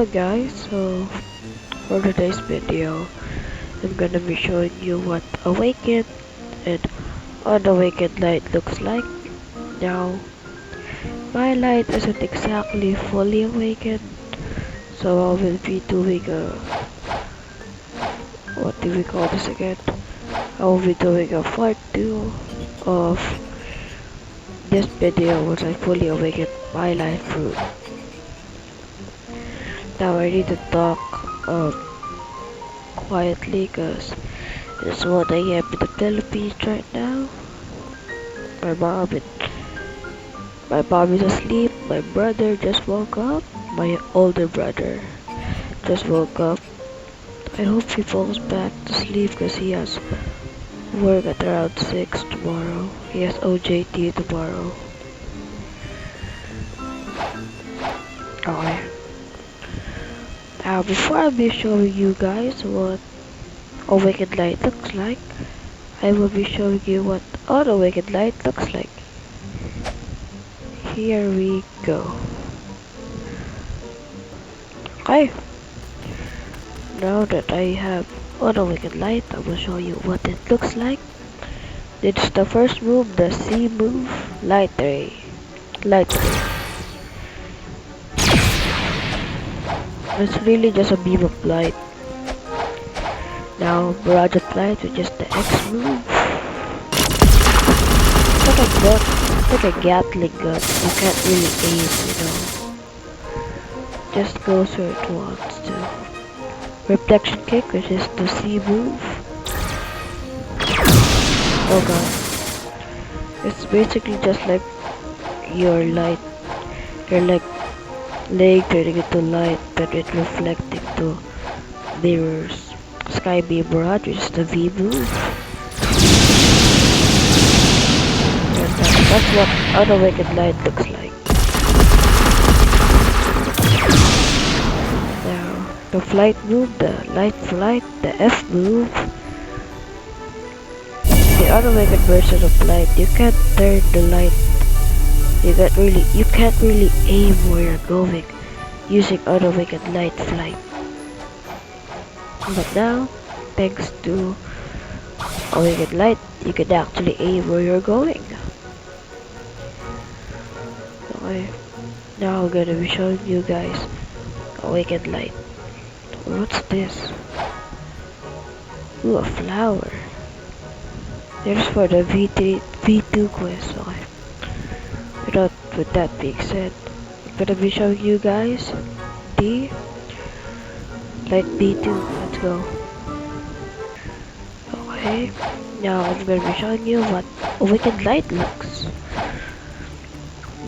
Hello guys, so for today's video, I'm gonna be showing you what awakened and unawakened light looks like. Now, my light isn't exactly fully awakened, so I will be doing what do we call this again? I will be doing a part 2 of this video once I fully awaken my light fruit. Now I need to talk quietly cause it's 1 AM in the Philippines right now. My mom and my mom is asleep, my brother just woke up, my older brother just woke up. I hope he falls back to sleep cause he has work at around 6 tomorrow. He has OJT tomorrow. Okay. Now before I'll be showing you guys what awakened light looks like, I will be showing you what unawakened light looks like. Here we go. Okay. Now that I have unawakened light, I will show you what it looks like. It's the first move, the C move, light ray. Light ray. It's really just a beam of light. Now barrage of light, which is the X move. It's like a Gatling gun. You can't really aim, you know. Just goes where it wants to. Reflection kick, which is the C move. Oh god. It's basically just like your light. Your like leg turning into light, but it reflecting to mirrors. Sky beam barrage, which is the V move. That's what unawakened light looks like. Now, the flight move, the light flight, the F move. The unawakened version of light, you can't turn the light. You can't really aim where you're going using unawakened light flight. But now, thanks to awakened light, you can actually aim where you're going. Okay, now I'm gonna be showing you guys awakened light. What's this? Ooh, a flower. There's for the V2 quest. Okay. With that being said, I'm gonna be showing you guys the light B2. Let's go. Okay, now I'm gonna be showing you what awakened light looks.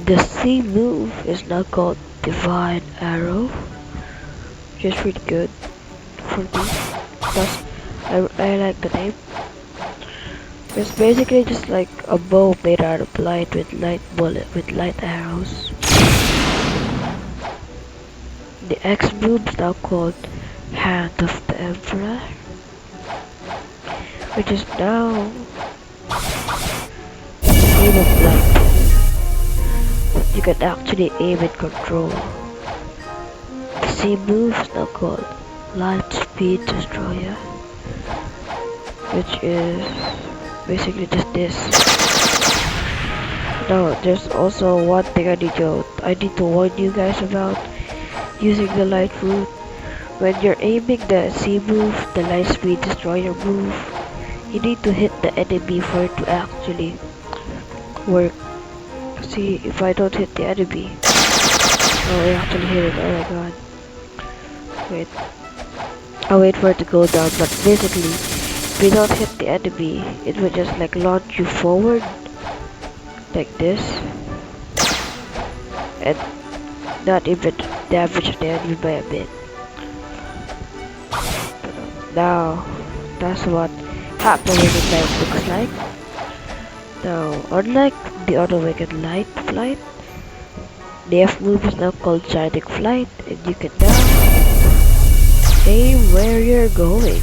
The C move is now called Divine Arrow, which is pretty good for me. Plus, I like the name. It's basically just like a bow made out of light with light arrows. The X move is now called Hand of the Emperor, which is now aim of light. You can actually aim and control. The C move is now called Light Speed Destroyer, which is basically just this. Now, there's also one thing I need to warn you guys about using the light route. When you're aiming the C move, the Light Speed Destroyer move, you need to hit the enemy for it to actually work. See, if I don't hit the enemy, oh, I actually hit it. Oh my god. Wait. I'll wait for it to go down, but basically, if you don't hit the enemy, it will just like launch you forward, like this, and not even damage the enemy by a bit. Now, that's what unawakened light looks like. Now, unlike the unawakened light flight, the F move is now called Shining Flight, and you can now aim where you're going.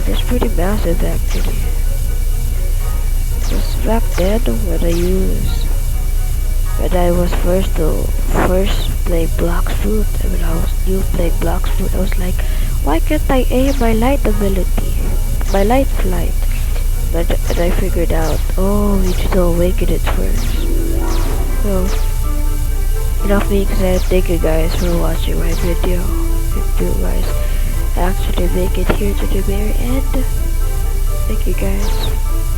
It's pretty massive actually. Just back then when I was first playing Blox Fruit, and when I was new playing Blox Fruit, I was like, why can't I aim my light ability? My light flight. And I figured out, oh, you need to awaken it first. So, enough being said, thank you guys for watching my video. If you guys actually make it here to the very end, thank you guys.